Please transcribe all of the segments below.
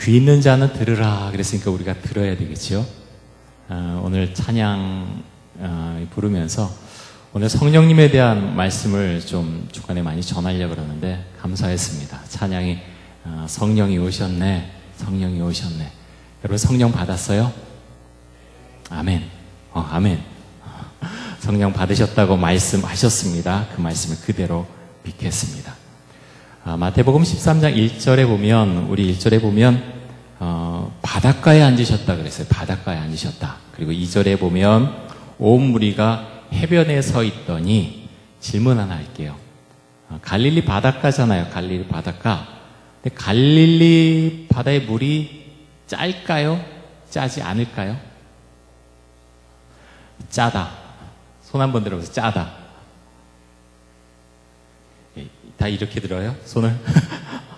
귀 있는 자는 들으라 그랬으니까 우리가 들어야 되겠죠. 오늘 찬양 부르면서 오늘 성령님에 대한 말씀을 좀 중간에 많이 전하려고 그러는데 감사했습니다. 찬양이 성령이 오셨네, 성령이 오셨네. 여러분 성령 받았어요? 아멘. 아멘. 성령 받으셨다고 말씀하셨습니다. 그 말씀을 그대로 믿겠습니다. 마태복음 13장 1절에 보면, 우리 1절에 보면 바닷가에 앉으셨다 그랬어요. 바닷가에 앉으셨다. 그리고 2절에 보면 온 무리가 해변에 서 있더니 질문 하나 할게요. 갈릴리 바닷가잖아요. 갈릴리 바닷가. 근데 갈릴리 바다의 물이 짤까요? 짜지 않을까요? 짜다. 손 한번 들어보세요. 짜다. 다 이렇게 들어요? 손을?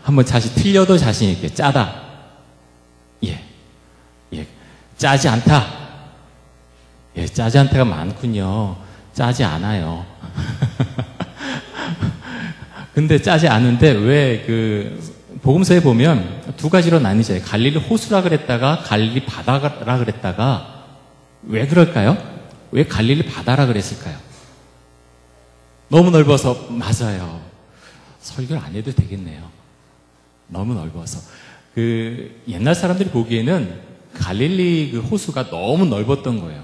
한번 다시 틀려도 자신 있게. 짜다. 예. 짜지 않다. 예, 짜지 않다가 많군요. 짜지 않아요. 근데 짜지 않은데 왜 복음서에 보면 두 가지로 나뉘잖아요. 갈릴리 호수라 그랬다가 갈릴리 바다라 그랬다가 왜 그럴까요? 왜 갈릴리 바다라 그랬을까요? 너무 넓어서. 맞아요. 설교를 안 해도 되겠네요. 너무 넓어서. 옛날 사람들이 보기에는 갈릴리 호수가 너무 넓었던 거예요.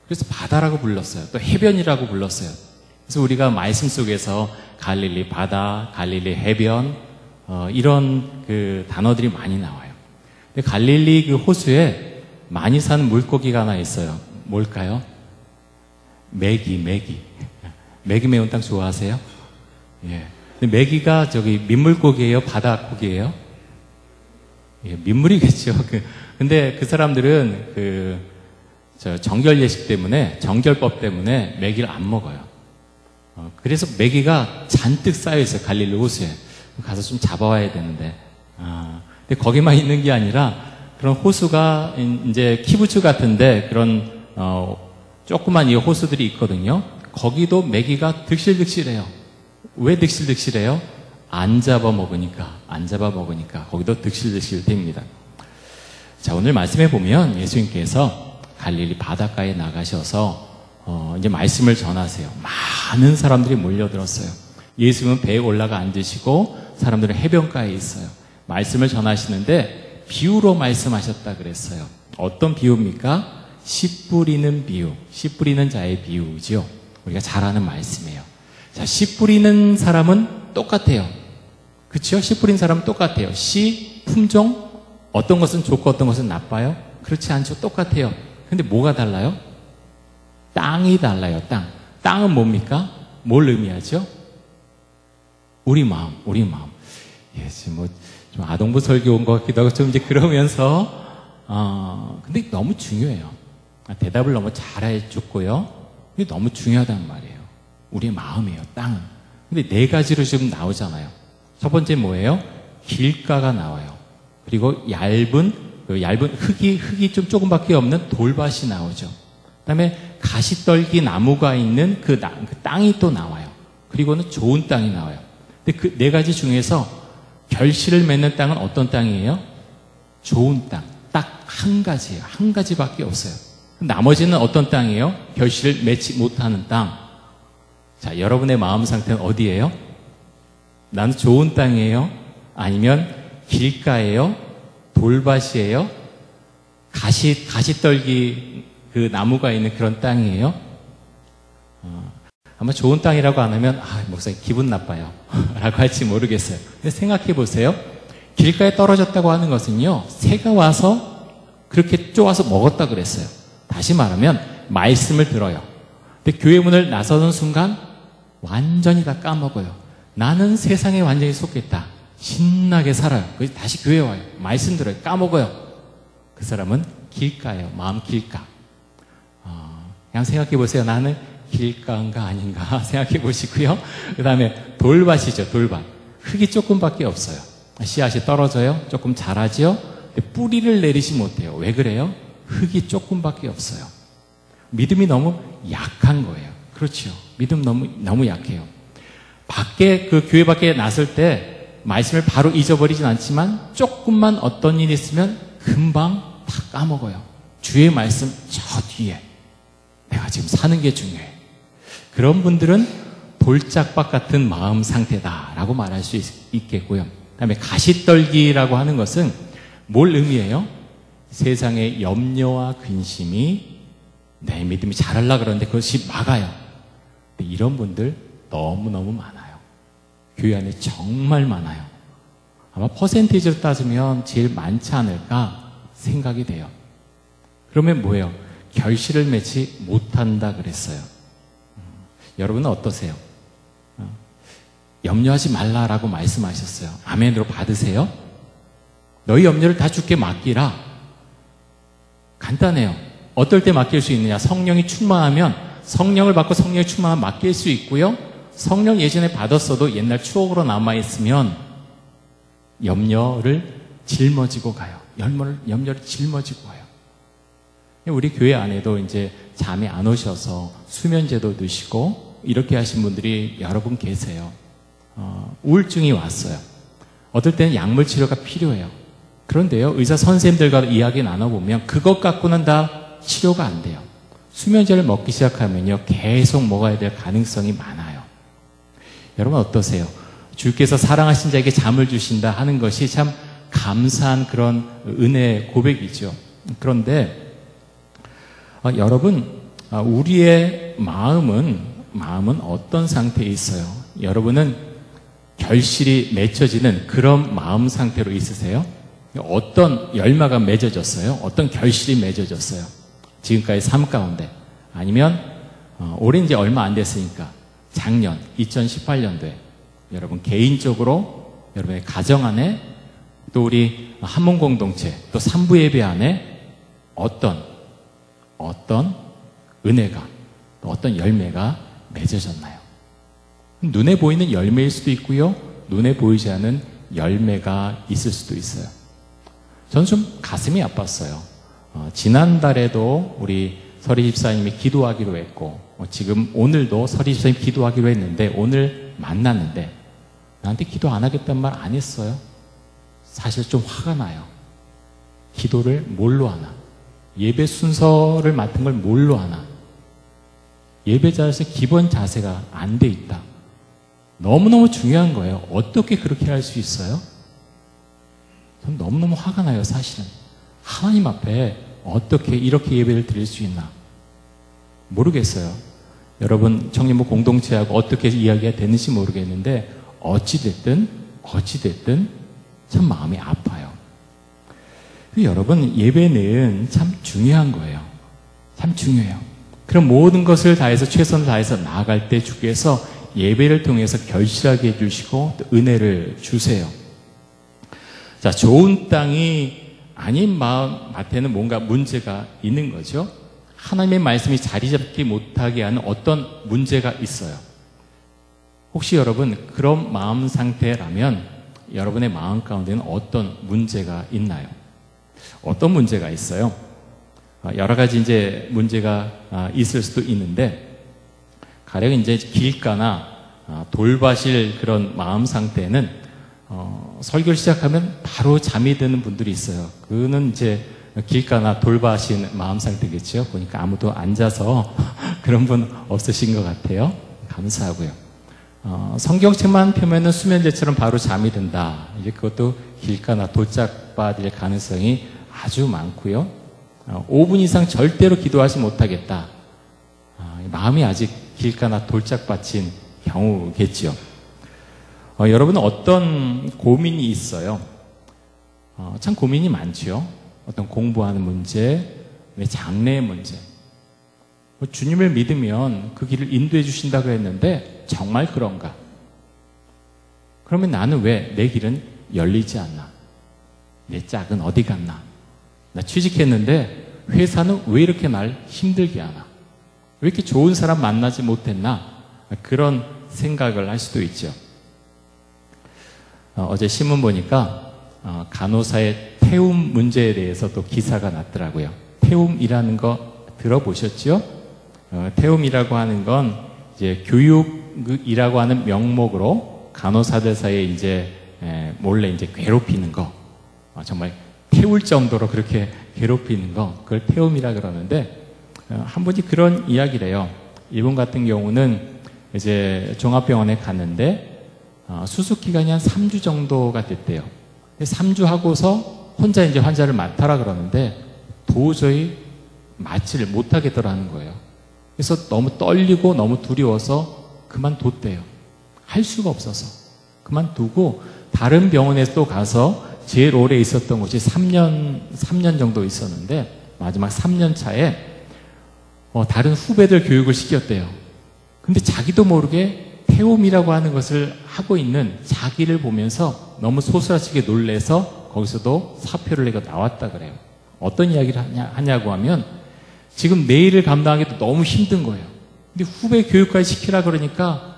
그래서 바다라고 불렀어요. 또 해변이라고 불렀어요. 그래서 우리가 말씀 속에서 갈릴리 바다, 갈릴리 해변, 이런 단어들이 많이 나와요. 근데 갈릴리 호수에 많이 사는 물고기가 하나 있어요. 뭘까요? 메기. 메기 매운탕 좋아하세요? 예. 근데 메기가 민물고기예요? 바다고기예요? 예, 민물이겠죠. 근데 그 사람들은 정결 예식 때문에, 정결법 때문에 메기를 안 먹어요. 그래서 메기가 잔뜩 쌓여 있어요. 갈릴리 호수에. 가서 좀 잡아와야 되는데. 근데 거기만 있는 게 아니라 그런 호수가 이제 키부츠 같은데 그런 조그만 이 호수들이 있거든요. 거기도 메기가 득실득실해요. 왜 득실득실해요? 안 잡아 먹으니까 거기도 득실득실 됩니다. 자, 오늘 말씀해 보면 예수님께서 갈릴리 바닷가에 나가셔서 이제 말씀을 전하세요. 많은 사람들이 몰려들었어요. 예수님은 배에 올라가 앉으시고 사람들은 해변가에 있어요. 말씀을 전하시는데 비유로 말씀하셨다 그랬어요. 어떤 비유입니까? 씨 뿌리는 비유, 씨 뿌리는 자의 비유죠. 우리가 잘 아는 말씀이에요. 자, 씨 뿌리는 사람은 똑같아요. 그렇죠? 씨 뿌린 사람은 똑같아요. 씨, 품종, 어떤 것은 좋고 어떤 것은 나빠요? 그렇지 않죠? 똑같아요. 근데 뭐가 달라요? 땅이 달라요. 땅은 뭡니까? 뭘 의미하죠? 우리 마음. 예, 지금 좀 아동부 설교 온 것 같기도 하고 좀 이제 그러면서 근데 너무 중요해요. 대답을 너무 잘해줬고요. 이게 너무 중요하단 말이에요. 우리의 마음이에요. 땅은. 근데 네 가지로 지금 나오잖아요. 첫 번째 뭐예요? 길가가 나와요. 그리고 얇은 흙이 좀 조금밖에 없는 돌밭이 나오죠. 그다음에 가시떨기 나무가 있는 그 땅이 또 나와요. 그리고는 좋은 땅이 나와요. 근데 그 네 가지 중에서 결실을 맺는 땅은 어떤 땅이에요? 좋은 땅. 딱 한 가지예요. 한 가지밖에 없어요. 나머지는 어떤 땅이에요? 결실을 맺지 못하는 땅. 자, 여러분의 마음 상태는 어디예요? 나는 좋은 땅이에요? 아니면 길가예요? 돌밭이에요? 가시떨기 그 나무가 있는 그런 땅이에요? 아마 좋은 땅이라고 안 하면 목사님 기분 나빠요 라고 할지 모르겠어요. 근데 생각해 보세요. 길가에 떨어졌다고 하는 것은요, 새가 와서 그렇게 쪼아서 먹었다 그랬어요. 다시 말하면 말씀을 들어요. 근데 교회 문을 나서는 순간 완전히 다 까먹어요. 나는 세상에 완전히 속겠다. 신나게 살아요. 그래서 다시 교회 와요. 말씀 들어요. 까먹어요. 그 사람은 길가예요. 마음 길가. 그냥 생각해 보세요. 나는 길가인가 아닌가 생각해 보시고요. 그 다음에 돌밭이죠. 돌밭. 흙이 조금밖에 없어요. 씨앗이 떨어져요. 조금 자라죠. 뿌리를 내리지 못해요. 왜 그래요? 흙이 조금밖에 없어요. 믿음이 너무 약한 거예요. 그렇죠. 믿음 너무 약해요. 교회 밖에 나설 때 말씀을 바로 잊어버리진 않지만 조금만 어떤 일이 있으면 금방 다 까먹어요. 주의 말씀 저 뒤에 내가 지금 사는 게 중요해. 그런 분들은 돌짝박 같은 마음 상태다라고 말할 수 있겠고요. 그 다음에 가시떨기라고 하는 것은 뭘 의미해요? 세상의 염려와 근심이 내 믿음이 잘하려고 그러는데 그것이 막아요. 근데 이런 분들 너무너무 많아요. 교회 안에 정말 많아요. 아마 퍼센테이지로 따지면 제일 많지 않을까 생각이 돼요. 그러면 뭐예요? 결실을 맺지 못한다 그랬어요. 여러분은 어떠세요? 염려하지 말라라고 말씀하셨어요. 아멘으로 받으세요? 너희 염려를 다 주께 맡기라. 간단해요. 어떨 때 맡길 수 있느냐? 성령이 충만하면 성령을 받고 성령이 충만하면 맡길 수 있고요. 성령 예전에 받았어도 옛날 추억으로 남아있으면 염려를 짊어지고 가요. 염려를 짊어지고 가요. 우리 교회 안에도 이제 잠이 안 오셔서 수면제도 넣으시고 이렇게 하신 분들이 여러 분 계세요. 우울증이 왔어요. 어떨 때는 약물 치료가 필요해요. 그런데요, 의사 선생님들과 이야기 나눠보면 그것 갖고는 다 치료가 안 돼요. 수면제를 먹기 시작하면요, 계속 먹어야 될 가능성이 많아요. 여러분 어떠세요? 주께서 사랑하신 자에게 잠을 주신다 하는 것이 참 감사한 그런 은혜의 고백이죠. 그런데 여러분, 우리의 마음은 어떤 상태에 있어요? 여러분은 결실이 맺혀지는 그런 마음 상태로 있으세요? 어떤 열매가 맺어졌어요? 어떤 결실이 맺어졌어요? 지금까지 삶 가운데. 아니면 올해 이제 얼마 안 됐으니까 작년 2018년도에 여러분 개인적으로 여러분의 가정 안에 또 우리 한문 공동체 또 삼부 예배 안에 어떤 은혜가 또 어떤 열매가 맺어졌나요? 눈에 보이는 열매일 수도 있고요. 눈에 보이지 않는 열매가 있을 수도 있어요. 저는 좀 가슴이 아팠어요. 지난달에도 우리 서리 집사님이 기도하기로 했고 지금 오늘도 서리 집사님 기도하기로 했는데 오늘 만났는데 나한테 기도 안 하겠다는 말 안 했어요. 사실 좀 화가 나요. 기도를 뭘로 하나? 예배 순서를 맡은 걸 뭘로 하나? 예배자에서 기본 자세가 안 돼 있다. 너무너무 중요한 거예요. 어떻게 그렇게 할 수 있어요? 전 너무너무 화가 나요, 사실은. 하나님 앞에 어떻게 이렇게 예배를 드릴 수 있나? 모르겠어요. 여러분, 청년부 공동체하고 어떻게 이야기가 됐는지 모르겠는데, 어찌됐든 참 마음이 아파요. 여러분, 예배는 참 중요한 거예요. 참 중요해요. 그럼 모든 것을 다해서 최선을 다해서 나아갈 때 주께서 예배를 통해서 결실하게 해주시고 또 은혜를 주세요. 자, 좋은 땅이 아닌 마음한테는 뭔가 문제가 있는 거죠. 하나님의 말씀이 자리 잡지 못하게 하는 어떤 문제가 있어요. 혹시 여러분 그런 마음 상태라면 여러분의 마음 가운데는 어떤 문제가 있나요? 어떤 문제가 있어요? 여러 가지 이제 문제가 있을 수도 있는데 가령 이제 길가나 돌밭일 그런 마음 상태는 설교를 시작하면 바로 잠이 드는 분들이 있어요. 그는 이제 길가나 돌밭인 마음 상태겠죠. 보니까 아무도 앉아서 그런 분 없으신 것 같아요. 감사하고요. 성경책만 펴면은 수면제처럼 바로 잠이 든다. 이제 그것도 길가나 돌짝밭일 가능성이 아주 많고요. 5분 이상 절대로 기도하지 못하겠다. 마음이 아직 길가나 돌짝밭인 경우겠죠. 여러분은 어떤 고민이 있어요? 참 고민이 많죠. 어떤 공부하는 문제, 장래의 문제. 주님을 믿으면 그 길을 인도해 주신다고 했는데 정말 그런가? 그러면 나는 왜 내 길은 열리지 않나? 내 짝은 어디 갔나? 나 취직했는데 회사는 왜 이렇게 날 힘들게 하나? 왜 이렇게 좋은 사람 만나지 못했나? 그런 생각을 할 수도 있죠. 어제 신문 보니까 간호사의 태움 문제에 대해서 또 기사가 났더라고요. 태움이라는 거 들어보셨죠? 태움이라고 하는 건 이제 교육이라고 하는 명목으로 간호사들 사이에 이제 몰래 이제 괴롭히는 거, 정말 태울 정도로 그렇게 괴롭히는 거, 그걸 태움이라 그러는데, 한 분이 그런 이야기래요. 이분 같은 경우는 이제 종합병원에 갔는데, 수습 기간이 한 3주 정도가 됐대요. 3주 하고서 혼자 이제 환자를 맡아라 그러는데, 도저히 맡지를 못하겠더라는 거예요. 그래서 너무 떨리고 너무 두려워서 그만뒀대요. 할 수가 없어서. 그만두고 다른 병원에 또 가서 제일 오래 있었던 곳이 3년 정도 있었는데 마지막 3년 차에 다른 후배들 교육을 시켰대요. 근데 자기도 모르게 태움이라고 하는 것을 하고 있는 자기를 보면서 너무 소스라치게 놀래서 거기서도 사표를 내고 나왔다 그래요. 어떤 이야기를 하냐고 하면 지금 내 일을 감당하기도 너무 힘든 거예요. 근데 후배 교육까지 시키라 그러니까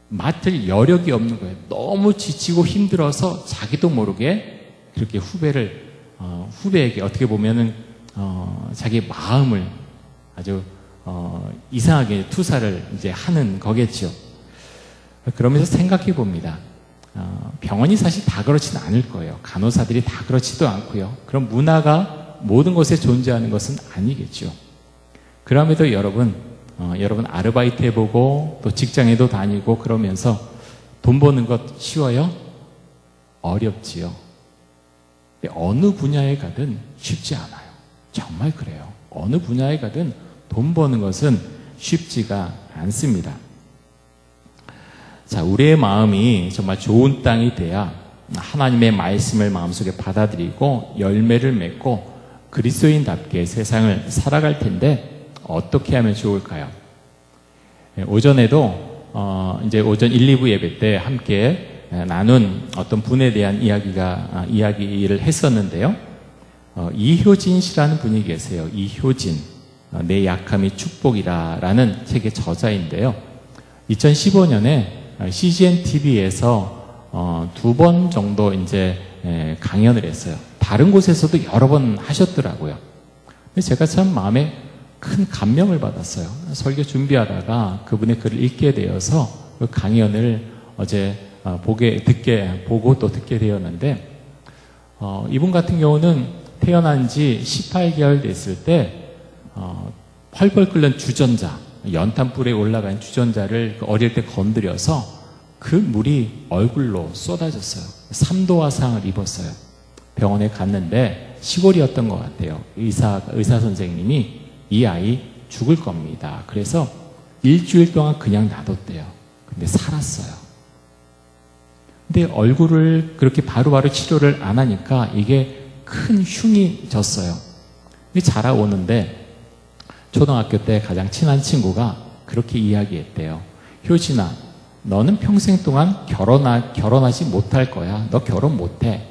맡을 여력이 없는 거예요. 너무 지치고 힘들어서 자기도 모르게 그렇게 후배에게 어떻게 보면은 자기의 마음을 아주 이상하게 투사를 이제 하는 거겠죠. 그러면서 생각해 봅니다. 병원이 사실 다 그렇지는 않을 거예요. 간호사들이 다 그렇지도 않고요. 그런 문화가 모든 곳에 존재하는 것은 아니겠죠. 그럼에도 여러분 아르바이트 해보고 또 직장에도 다니고 그러면서 돈 버는 것 쉬워요? 어렵지요. 근데 어느 분야에 가든 쉽지 않아요. 정말 그래요. 어느 분야에 가든 돈 버는 것은 쉽지가 않습니다. 자, 우리의 마음이 정말 좋은 땅이 돼야 하나님의 말씀을 마음속에 받아들이고 열매를 맺고 그리스도인답게 세상을 살아갈 텐데 어떻게 하면 좋을까요? 오전에도 이제 오전 1, 2부 예배 때 함께 나눈 어떤 분에 대한 이야기를 했었는데요. 이효진 씨라는 분이 계세요. 이효진, 내 약함이 축복이라는 책의 저자인데요. 2015년에 CGN TV에서 2번 정도 이제 강연을 했어요. 다른 곳에서도 여러 번 하셨더라고요. 근데 제가 참 마음에 큰 감명을 받았어요. 설교 준비하다가 그분의 글을 읽게 되어서 그 강연을 어제 보고 또 듣게 되었는데, 이분 같은 경우는 태어난 지 18개월 됐을 때, 펄펄 끓는 주전자, 연탄불에 올라간 주전자를 어릴 때 건드려서 그 물이 얼굴로 쏟아졌어요. 3도 화상을 입었어요. 병원에 갔는데 시골이었던 것 같아요. 의사 선생님이 이 아이 죽을 겁니다. 그래서 일주일 동안 그냥 놔뒀대요. 근데 살았어요. 근데 얼굴을 그렇게 바로바로 치료를 안 하니까 이게 큰 흉이 졌어요. 근데 자라오는데 초등학교 때 가장 친한 친구가 그렇게 이야기했대요. 효진아, 너는 평생 동안 결혼하지 못할 거야. 너 결혼 못해.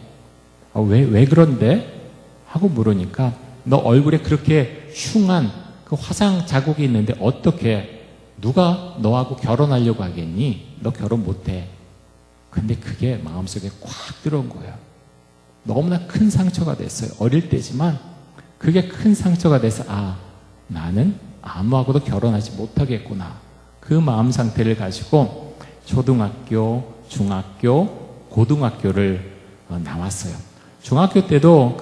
왜 그런데? 하고 물으니까 너 얼굴에 그렇게 흉한 그 화상 자국이 있는데 어떻게 누가 너하고 결혼하려고 하겠니? 너 결혼 못해. 근데 그게 마음속에 꽉 들어온 거예요. 너무나 큰 상처가 됐어요. 어릴 때지만 그게 큰 상처가 돼서 나는 아무하고도 결혼하지 못하겠구나. 그 마음 상태를 가지고 초등학교, 중학교, 고등학교를 나왔어요. 중학교 때도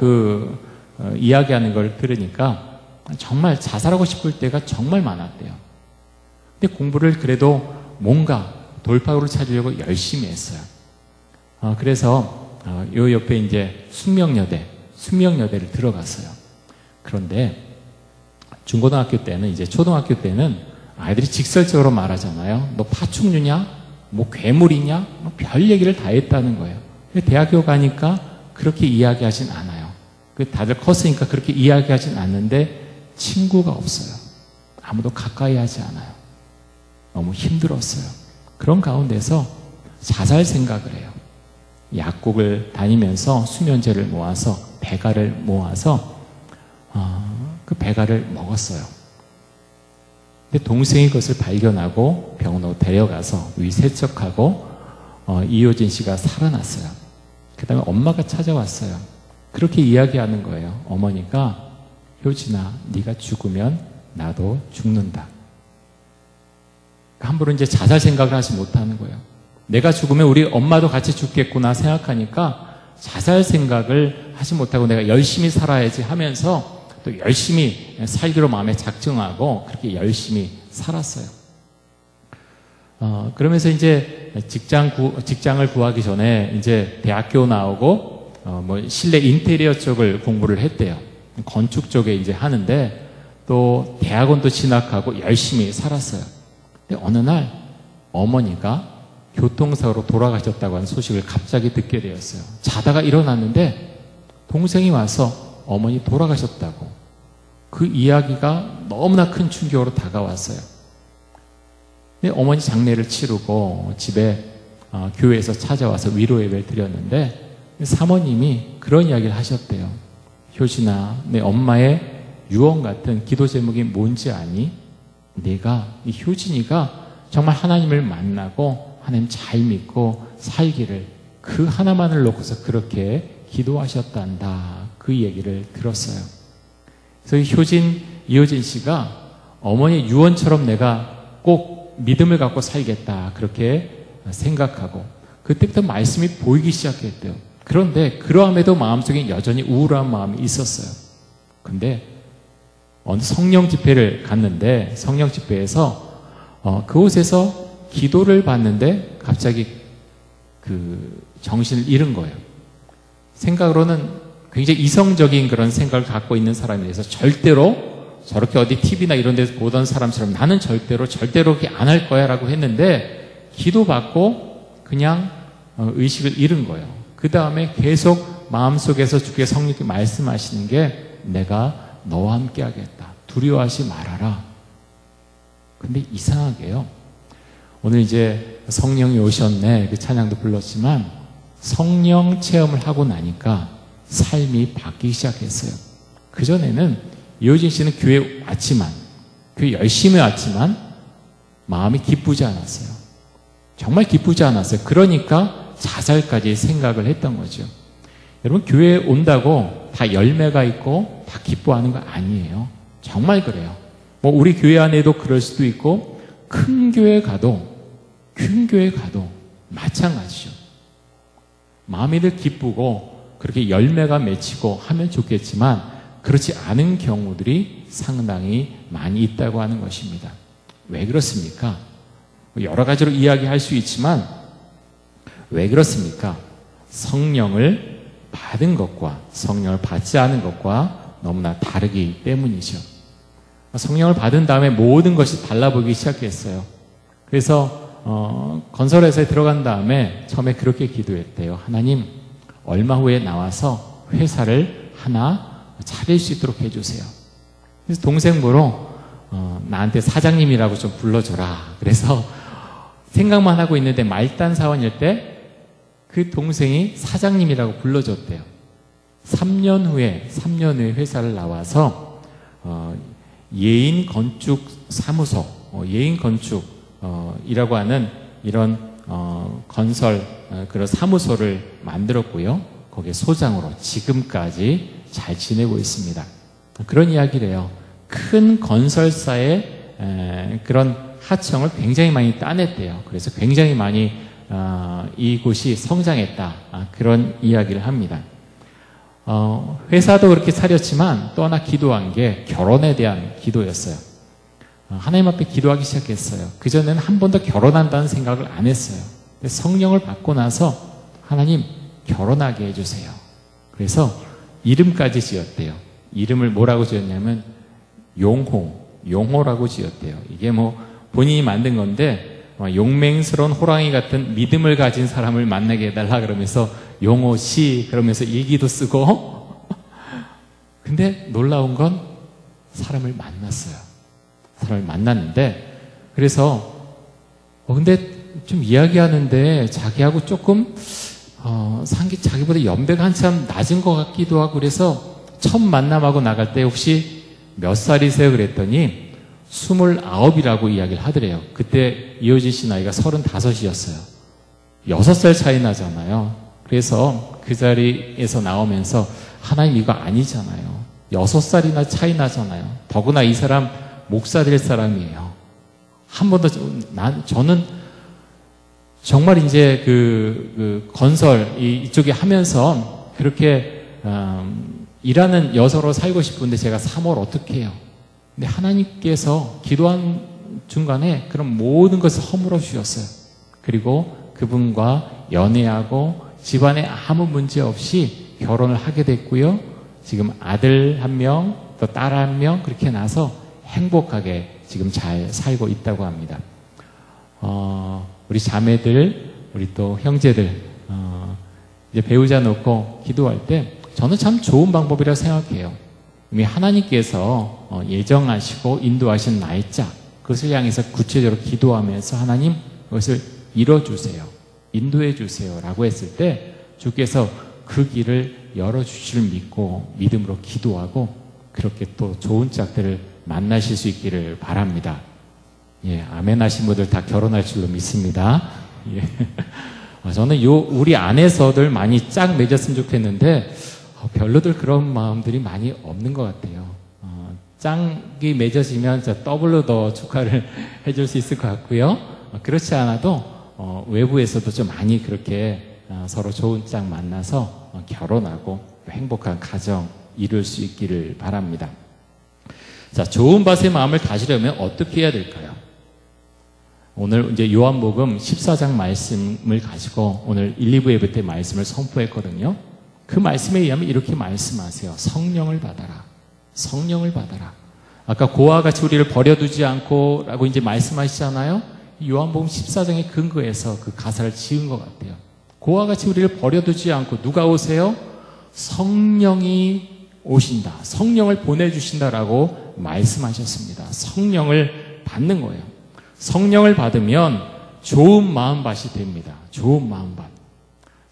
이야기하는 걸 들으니까 정말 자살하고 싶을 때가 정말 많았대요. 근데 공부를 그래도 뭔가 돌파구를 찾으려고 열심히 했어요. 그래서 요 옆에 이제 숙명여대를 들어갔어요. 그런데 중고등학교 때는 이제 초등학교 때는 아이들이 직설적으로 말하잖아요. 너 파충류냐? 뭐 괴물이냐? 별 얘기를 다 했다는 거예요. 근데 대학교 가니까 그렇게 이야기하진 않아요. 다들 컸으니까 그렇게 이야기하진 않는데 친구가 없어요. 아무도 가까이 하지 않아요. 너무 힘들었어요. 그런 가운데서 자살 생각을 해요. 약국을 다니면서 수면제를 모아서 배갈을 모아서 그 배갈을 먹었어요. 근데 동생이 그것을 발견하고 병원으로 데려가서 위세척하고 이효진 씨가 살아났어요. 그 다음에 엄마가 찾아왔어요. 그렇게 이야기하는 거예요. 어머니가 효진아, 네가 죽으면 나도 죽는다. 함부로 이제 자살 생각을 하지 못하는 거예요. 내가 죽으면 우리 엄마도 같이 죽겠구나 생각하니까 자살 생각을 하지 못하고 내가 열심히 살아야지 하면서 또 열심히 살기로 마음에 작정하고 그렇게 열심히 살았어요. 그러면서 이제 직장을 구하기 전에 이제 대학교 나오고 뭐 실내 인테리어 쪽을 공부를 했대요. 건축 쪽에 이제 하는데 또 대학원도 진학하고 열심히 살았어요. 근데 어느 날 어머니가 교통사고로 돌아가셨다고 하는 소식을 갑자기 듣게 되었어요. 자다가 일어났는데 동생이 와서 어머니 돌아가셨다고. 그 이야기가 너무나 큰 충격으로 다가왔어요. 근데 어머니 장례를 치르고 집에 교회에서 찾아와서 위로 예배를 드렸는데 사모님이 그런 이야기를 하셨대요. 효진아, 내 엄마의 유언 같은 기도 제목이 뭔지 아니? 내가 이 효진이가 정말 하나님을 만나고 하나님 잘 믿고 살기를 그 하나만을 놓고서 그렇게 기도하셨단다. 그 얘기를 들었어요. 그래서 이효진 씨가 어머니 유언처럼 내가 꼭 믿음을 갖고 살겠다. 그렇게 생각하고 그때부터 말씀이 보이기 시작했대요. 그런데 그러함에도 마음속에 여전히 우울한 마음이 있었어요. 근데 어느 성령 집회를 갔는데 성령 집회에서 그곳에서 기도를 받는데 갑자기 그 정신을 잃은 거예요. 생각으로는 굉장히 이성적인 그런 생각을 갖고 있는 사람에 대해서 절대로 저렇게 어디 TV나 이런 데서 보던 사람처럼 나는 절대로 그렇게 안 할 거야 라고 했는데 기도받고 그냥 의식을 잃은 거예요. 그 다음에 계속 마음속에서 주께 성령께 말씀하시는 게 내가 너와 함께 하겠다. 두려워하지 말아라. 근데 이상하게요. 오늘 이제 성령이 오셨네. 그 찬양도 불렀지만 성령 체험을 하고 나니까 삶이 바뀌기 시작했어요. 그전에는 이효진 씨는 교회 왔지만 교회 열심히 왔지만 마음이 기쁘지 않았어요. 정말 기쁘지 않았어요. 그러니까 자살까지 생각을 했던 거죠. 여러분 교회에 온다고 다 열매가 있고 다 기뻐하는 거 아니에요. 정말 그래요. 뭐 우리 교회 안에도 그럴 수도 있고 큰 교회 가도 마찬가지죠. 마음이 늘 기쁘고 그렇게 열매가 맺히고 하면 좋겠지만 그렇지 않은 경우들이 상당히 많이 있다고 하는 것입니다. 왜 그렇습니까? 여러 가지로 이야기할 수 있지만 왜 그렇습니까? 성령을 받은 것과 성령을 받지 않은 것과 너무나 다르기 때문이죠. 성령을 받은 다음에 모든 것이 달라 보이기 시작했어요. 그래서 건설회사에 들어간 다음에 처음에 그렇게 기도했대요. 하나님, 얼마 후에 나와서 회사를 하나 차릴 수 있도록 해주세요. 그래서 동생 보러 나한테 사장님이라고 좀 불러줘라. 그래서 생각만 하고 있는데 말단 사원일 때 그 동생이 사장님이라고 불러줬대요. 3년 후에 회사를 나와서 예인 건축 사무소, 예인 건축 이라고 하는 이런 건설 그런 사무소를 만들었고요. 거기에 소장으로 지금까지 잘 지내고 있습니다. 그런 이야기를 해요. 큰 건설사의 그런 하청을 굉장히 많이 따냈대요. 그래서 굉장히 많이 이곳이 성장했다. 그런 이야기를 합니다. 회사도 그렇게 차렸지만 또 하나 기도한 게 결혼에 대한 기도였어요. 하나님 앞에 기도하기 시작했어요. 그전에는 한 번도 결혼한다는 생각을 안 했어요. 근데 성령을 받고 나서 하나님 결혼하게 해주세요. 그래서 이름까지 지었대요. 이름을 뭐라고 지었냐면 용호라고 지었대요. 이게 뭐 본인이 만든 건데 용맹스러운 호랑이 같은 믿음을 가진 사람을 만나게 해달라 그러면서 용호씨 그러면서 일기도 쓰고 근데 놀라운 건 사람을 만났어요. 사람을 만났는데 그래서 근데 좀 이야기하는데 자기하고 조금 자기보다 연배가 한참 낮은 것 같기도 하고 그래서 첫 만남하고 나갈 때 혹시 몇 살이세요? 그랬더니 29이라고 이야기를 하더래요. 그때 이효진 씨 나이가 35이었어요. 6살 차이 나잖아요. 그래서 그 자리에서 나오면서 하나님 이거 아니잖아요. 6살이나 차이 나잖아요. 더구나 이 사람 목사 될 사람이에요. 한 번도 저는 정말 이제 그 건설 이쪽에 하면서 그렇게 일하는 여서로 살고 싶은데 제가 3월 어떻게 해요? 근데 하나님께서 기도한 중간에 그런 모든 것을 허물어 주셨어요. 그리고 그분과 연애하고 집안에 아무 문제 없이 결혼을 하게 됐고요. 지금 아들 1명, 또 딸 1명 그렇게 나서 행복하게 지금 잘 살고 있다고 합니다. 우리 자매들, 우리 또 형제들, 이제 배우자 놓고 기도할 때 저는 참 좋은 방법이라고 생각해요. 이미 하나님께서 예정하시고 인도하신 날짜, 그것을 향해서 구체적으로 기도하면서 하나님 그것을 이뤄주세요. 인도해 주세요. 라고 했을 때 주께서 그 길을 열어주실 믿고 믿음으로 기도하고 그렇게 또 좋은 짝들을 만나실 수 있기를 바랍니다. 예, 아멘 하신 분들 다 결혼할 줄로 믿습니다. 예. 저는 우리 안에서들 많이 짝 맺었으면 좋겠는데 별로들 그런 마음들이 많이 없는 것 같아요. 짝이 맺어지면 더블로 더 축하를 해줄 수 있을 것 같고요. 그렇지 않아도 외부에서도 좀 많이 그렇게 서로 좋은 짝 만나서 결혼하고 행복한 가정 이룰 수 있기를 바랍니다. 자, 좋은 밭의 마음을 다지려면 어떻게 해야 될까요? 오늘 이제 요한복음 14장 말씀을 가지고 오늘 1, 2부 예배 때 말씀을 선포했거든요. 그 말씀에 의하면 이렇게 말씀하세요. 성령을 받아라. 성령을 받아라. 아까 고아와 같이 우리를 버려두지 않고 라고 이제 말씀하시잖아요. 요한복음 14장의 근거에서 그 가사를 지은 것 같아요. 고아와 같이 우리를 버려두지 않고 누가 오세요? 성령이 오신다. 성령을 보내주신다라고 말씀하셨습니다. 성령을 받는 거예요. 성령을 받으면 좋은 마음밭이 됩니다. 좋은 마음밭.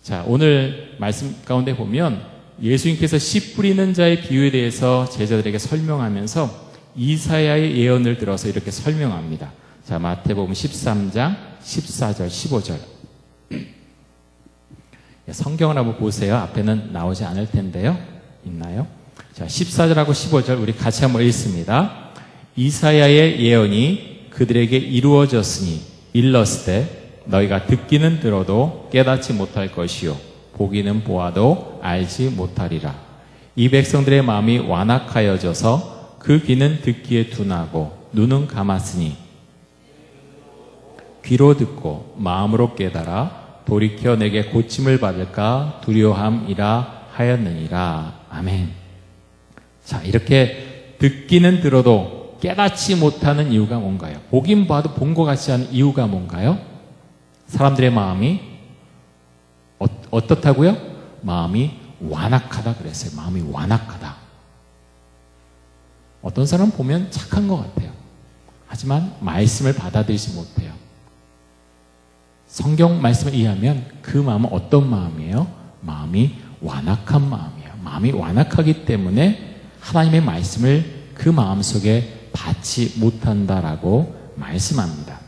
자, 오늘 말씀 가운데 보면 예수님께서 씨 뿌리는 자의 비유에 대해서 제자들에게 설명하면서 이사야의 예언을 들어서 이렇게 설명합니다. 자, 마태복음 13장 14절 15절. 성경을 한번 보세요. 앞에는 나오지 않을 텐데요. 있나요? 자, 14절하고 15절 우리 같이 한번 읽습니다. 이사야의 예언이 그들에게 이루어졌으니 일렀으되 너희가 듣기는 들어도 깨닫지 못할 것이요 보기는 보아도 알지 못하리라. 이 백성들의 마음이 완악하여져서 그 귀는 듣기에 둔하고 눈은 감았으니 귀로 듣고 마음으로 깨달아 돌이켜 내게 고침을 받을까 두려함이라 하였느니라. 아멘. 자, 이렇게 듣기는 들어도 깨닫지 못하는 이유가 뭔가요? 보긴 봐도 본 것 같지 않은 이유가 뭔가요? 사람들의 마음이 어떻다고요? 마음이 완악하다 그랬어요. 마음이 완악하다. 어떤 사람 보면 착한 것 같아요. 하지만 말씀을 받아들이지 못해요. 성경 말씀에 의하면 그 마음은 어떤 마음이에요? 마음이 완악한 마음이에요. 마음이 완악하기 때문에 하나님의 말씀을 그 마음속에 받지 못한다라고 말씀합니다.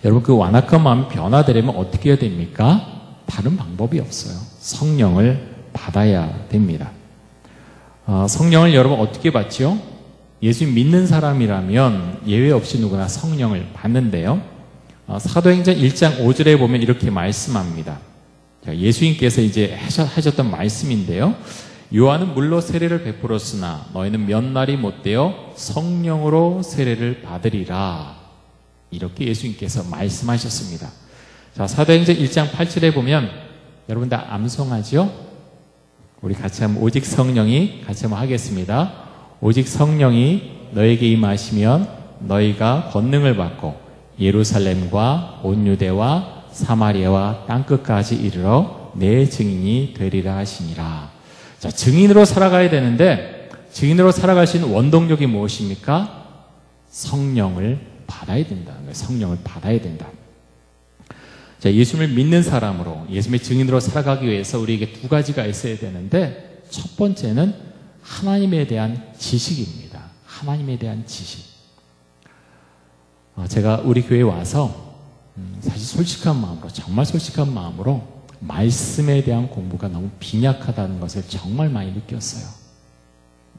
여러분, 그 완악한 마음이 변화되려면 어떻게 해야 됩니까? 다른 방법이 없어요. 성령을 받아야 됩니다. 성령을 여러분 어떻게 받죠? 예수 믿는 사람이라면 예외 없이 누구나 성령을 받는데요. 사도행전 1장 5절에 보면 이렇게 말씀합니다. 예수님께서 이제 하셨던 말씀인데요. 요한은 물로 세례를 베풀었으나 너희는 몇 날이 못되어 성령으로 세례를 받으리라. 이렇게 예수님께서 말씀하셨습니다. 자, 사도행전 1장 8절에 보면 여러분 다 암송하죠? 우리 같이 한번 오직 성령이 같이 한번 하겠습니다. 오직 성령이 너에게 임하시면 너희가 권능을 받고 예루살렘과 온 유대와 사마리아와 땅끝까지 이르러 내 증인이 되리라 하시니라. 자, 증인으로 살아가야 되는데 증인으로 살아갈 수 있는 원동력이 무엇입니까? 성령을 받아야 된다는 거예요. 성령을 받아야 된다. 자, 예수님을 믿는 사람으로 예수님의 증인으로 살아가기 위해서 우리에게 두 가지가 있어야 되는데 첫 번째는 하나님에 대한 지식입니다. 하나님에 대한 지식. 제가 우리 교회에 와서 사실 솔직한 마음으로, 정말 솔직한 마음으로 말씀에 대한 공부가 너무 빈약하다는 것을 정말 많이 느꼈어요.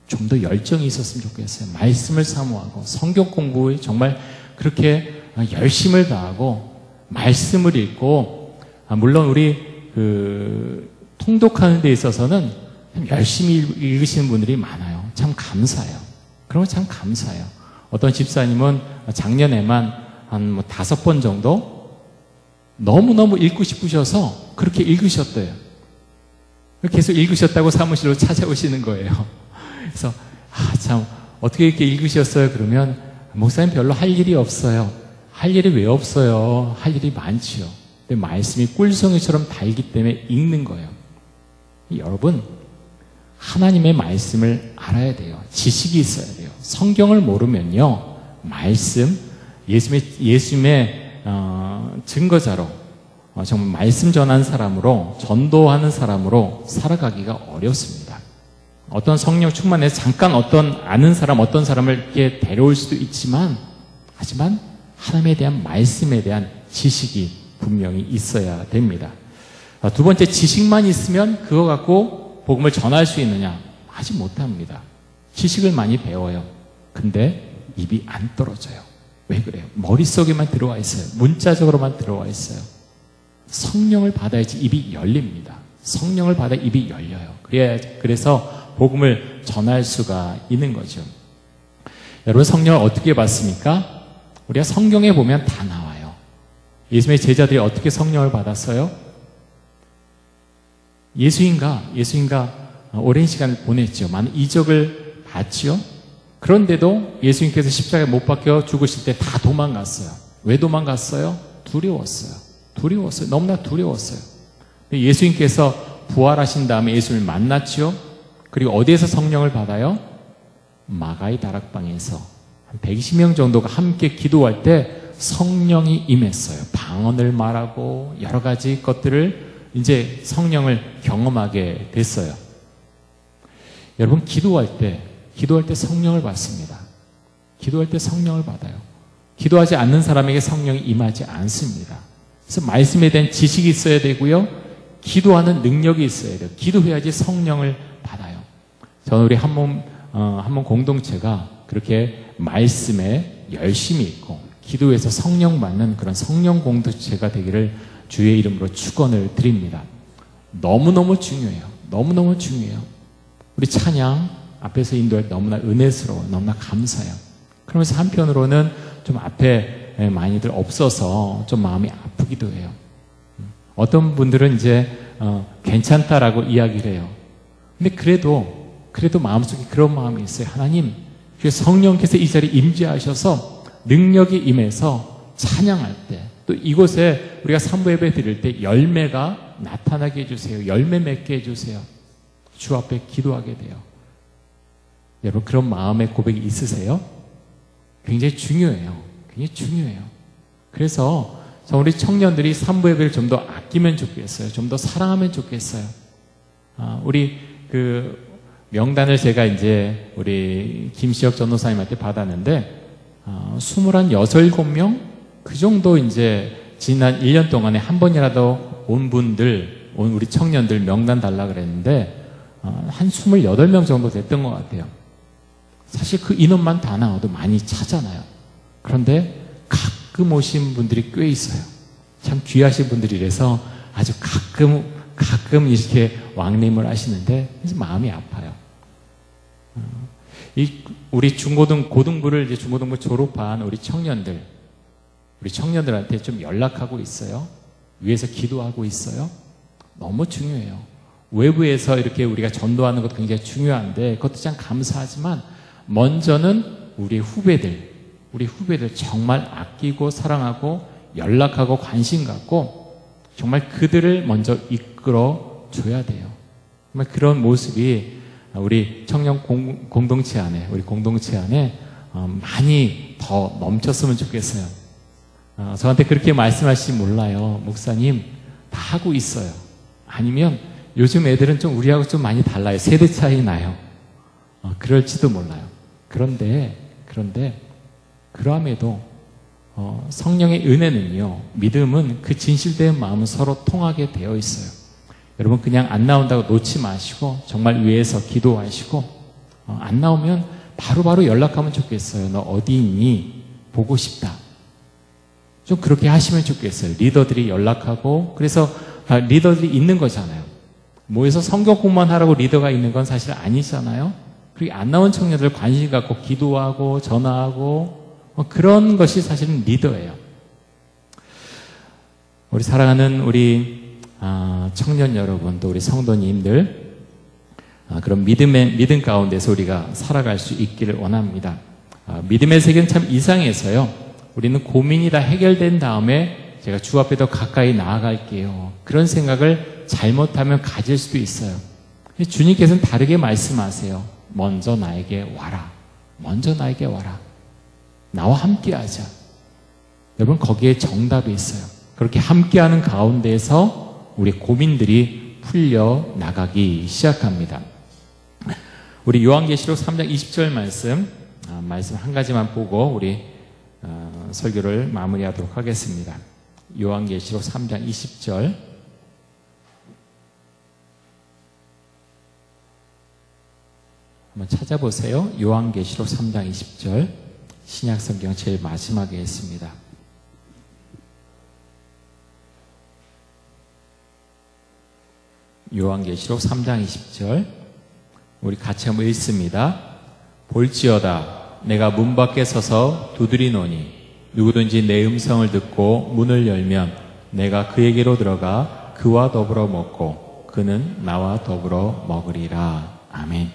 좀 더 열정이 있었으면 좋겠어요. 말씀을 사모하고 성경 공부에 정말 그렇게 열심을 다하고 말씀을 읽고, 물론 우리 통독하는 데 있어서는 열심히 읽으시는 분들이 많아요. 참 감사해요. 그런 거 참 감사해요. 어떤 집사님은 작년에만 한 5번 정도 너무너무 읽고 싶으셔서 그렇게 읽으셨대요. 계속 읽으셨다고 사무실로 찾아오시는 거예요. 그래서 참 어떻게 이렇게 읽으셨어요? 그러면 목사님 별로 할 일이 없어요. 할 일이 왜 없어요? 할 일이 많지요. 근데 말씀이 꿀송이처럼 달기 때문에 읽는 거예요. 여러분, 하나님의 말씀을 알아야 돼요. 지식이 있어야 돼요. 성경을 모르면요, 말씀, 예수님의 증거자로, 정말 말씀 전하는 사람으로, 전도하는 사람으로 살아가기가 어렵습니다. 어떤 성령 충만해서 잠깐 아는 사람, 어떤 사람을 이렇게 데려올 수도 있지만, 하지만 하나님에 대한 말씀에 대한 지식이 분명히 있어야 됩니다. 두 번째, 지식만 있으면 그거 갖고 복음을 전할 수 있느냐? 하지 못합니다. 지식을 많이 배워요. 근데 입이 안 떨어져요. 왜 그래요? 머릿속에만 들어와 있어요. 문자적으로만 들어와 있어요. 성령을 받아야지 입이 열립니다. 성령을 받아 입이 열려요. 그래서 복음을 전할 수가 있는 거죠. 여러분, 성령을 어떻게 받습니까? 우리가 성경에 보면 다 나와요. 예수님의 제자들이 어떻게 성령을 받았어요? 예수인가 오랜 시간을 보냈죠. 많은 이적을 봤죠. 그런데도 예수님께서 십자가에 못 박혀 죽으실 때 다 도망갔어요. 왜 도망갔어요? 두려웠어요. 너무나 두려웠어요. 예수님께서 부활하신 다음에 예수님을 만났죠. 그리고 어디에서 성령을 받아요? 마가의 다락방에서 한 120명 정도가 함께 기도할 때 성령이 임했어요. 방언을 말하고 여러 가지 것들을 이제 성령을 경험하게 됐어요. 여러분, 기도할 때 성령을 받습니다. 기도할 때 성령을 받아요. 기도하지 않는 사람에게 성령이 임하지 않습니다. 그래서 말씀에 대한 지식이 있어야 되고요. 기도하는 능력이 있어야 돼요. 기도해야지 성령을 받아요. 저는 우리 한몸 공동체가 그렇게 말씀에 열심히 있고 기도해서 성령 받는 그런 성령 공동체가 되기를 주의 이름으로 축원을 드립니다. 너무너무 중요해요. 너무너무 중요해요. 우리 찬양 앞에서 인도할 때 너무나 은혜스러워요. 너무나 감사해요. 그러면서 한편으로는 좀 앞에 많이들 없어서 좀 마음이 아프기도 해요. 어떤 분들은 이제 괜찮다라고 이야기를 해요. 근데 그래도 마음속에 그런 마음이 있어요. 하나님, 성령께서 이 자리에 임재하셔서 능력이 임해서 찬양할 때, 또 이곳에 우리가 삼부 예배 드릴 때 열매가 나타나게 해주세요. 열매 맺게 해주세요. 주 앞에 기도하게 돼요. 여러분, 그런 마음의 고백이 있으세요? 굉장히 중요해요. 굉장히 중요해요. 그래서 우리 청년들이 삼부 예배를 좀 더 아끼면 좋겠어요. 좀 더 사랑하면 좋겠어요. 우리 명단을 제가 이제 우리 김시혁 전도사님한테 받았는데 26명? 그 정도 이제 지난 1년 동안에 한 번이라도 온 우리 청년들 명단 달라 그랬는데 한 28명 정도 됐던 것 같아요. 사실 그 인원만 다 나와도 많이 차잖아요. 그런데 가끔 오신 분들이 꽤 있어요. 참 귀하신 분들이라서 아주 가끔 이렇게 왕림을 하시는데 그래서 마음이 아파요. 우리 고등부를 이제 중고등부 졸업한 우리 청년들한테 좀 연락하고 있어요. 위에서 기도하고 있어요. 너무 중요해요. 외부에서 이렇게 우리가 전도하는 것도 굉장히 중요한데 그것도 참 감사하지만 먼저는 우리 후배들 정말 아끼고 사랑하고 연락하고 관심 갖고 정말 그들을 먼저 이끌어 줘야 돼요. 정말 그런 모습이 우리 청년 공동체 안에 많이 더 넘쳤으면 좋겠어요. 저한테 그렇게 말씀하시지 몰라요. 목사님, 다 하고 있어요. 아니면 요즘 애들은 좀 우리하고 좀 많이 달라요. 세대 차이 나요. 그럴지도 몰라요. 그런데 그럼에도 성령의 은혜는요, 믿음은 그 진실된 마음은 서로 통하게 되어 있어요. 여러분, 그냥 안 나온다고 놓지 마시고 정말 위에서 기도하시고 안 나오면 바로바로 연락하면 좋겠어요. 너 어디 있니? 보고 싶다. 좀 그렇게 하시면 좋겠어요. 리더들이 연락하고, 그래서 리더들이 있는 거잖아요. 모여서 성경 공부만 하라고 리더가 있는 건 사실 아니잖아요. 그리고 안 나온 청년들 관심 갖고 기도하고 전화하고 그런 것이 사실은 리더예요. 우리 사랑하는 우리 청년 여러분, 또 우리 성도님들, 그런 믿음 가운데서 우리가 살아갈 수 있기를 원합니다. 믿음의 세계는 참 이상해서요. 우리는 고민이 다 해결된 다음에 제가 주 앞에 더 가까이 나아갈게요. 그런 생각을 잘못하면 가질 수도 있어요. 주님께서는 다르게 말씀하세요. 먼저 나에게 와라. 먼저 나에게 와라. 나와 함께 하자. 여러분, 거기에 정답이 있어요. 그렇게 함께하는 가운데에서 우리 고민들이 풀려 나가기 시작합니다. 우리 요한계시록 3장 20절 말씀 한 가지만 보고 우리 설교를 마무리하도록 하겠습니다. 요한계시록 3장 20절. 한번 찾아보세요. 요한계시록 3장 20절. 신약성경 제일 마지막에 있습니다. 요한계시록 3장 20절. 우리 같이 한번 읽습니다. 볼지어다 내가 문 밖에 서서 두드리노니 누구든지 내 음성을 듣고 문을 열면 내가 그에게로 들어가 그와 더불어 먹고 그는 나와 더불어 먹으리라. 아멘.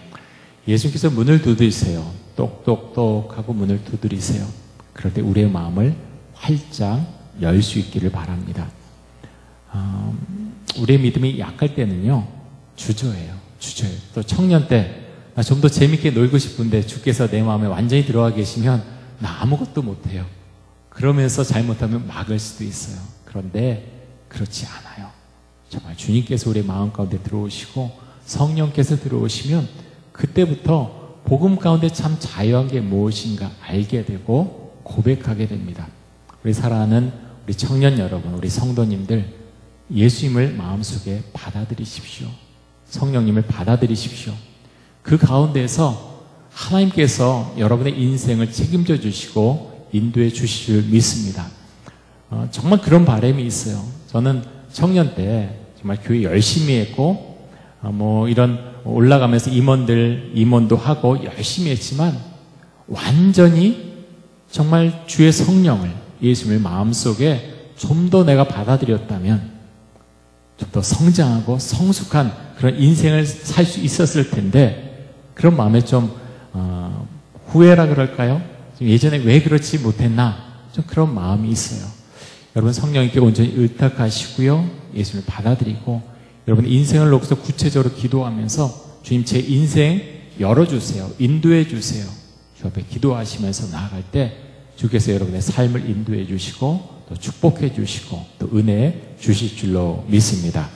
예수님께서 문을 두드리세요. 똑똑똑 하고 문을 두드리세요. 그럴 때 우리의 마음을 활짝 열 수 있기를 바랍니다. 우리의 믿음이 약할 때는요, 주저해요. 또 청년 때 나 좀 더 재밌게 놀고 싶은데 주께서 내 마음에 완전히 들어와 계시면 나 아무것도 못해요. 그러면서 잘못하면 막을 수도 있어요. 그런데 그렇지 않아요. 정말 주님께서 우리의 마음 가운데 들어오시고 성령께서 들어오시면 그때부터 복음 가운데 참 자유한 게 무엇인가 알게 되고 고백하게 됩니다. 우리 사랑하는 우리 청년 여러분, 우리 성도님들, 예수님을 마음속에 받아들이십시오. 성령님을 받아들이십시오. 그 가운데서 하나님께서 여러분의 인생을 책임져 주시고 인도해 주실 줄 믿습니다. 정말 그런 바람이 있어요. 저는 청년 때 정말 교회 열심히 했고 이런 올라가면서 임원도 하고 열심히 했지만 완전히 정말 주의 성령을, 예수님을 마음속에 좀 더 내가 받아들였다면 좀 더 성장하고 성숙한 그런 인생을 살 수 있었을 텐데 그런 마음에 좀 후회라 그럴까요? 예전에 왜 그렇지 못했나? 좀 그런 마음이 있어요. 여러분 성령님께 온전히 의탁하시고요. 예수님을 받아들이고 여러분 인생을 놓고서 구체적으로 기도하면서 주님 제 인생 열어주세요. 인도해 주세요. 주 앞에 기도하시면서 나아갈 때 주께서 여러분의 삶을 인도해 주시고 또 축복해 주시고 또 은혜 주실 줄로 믿습니다.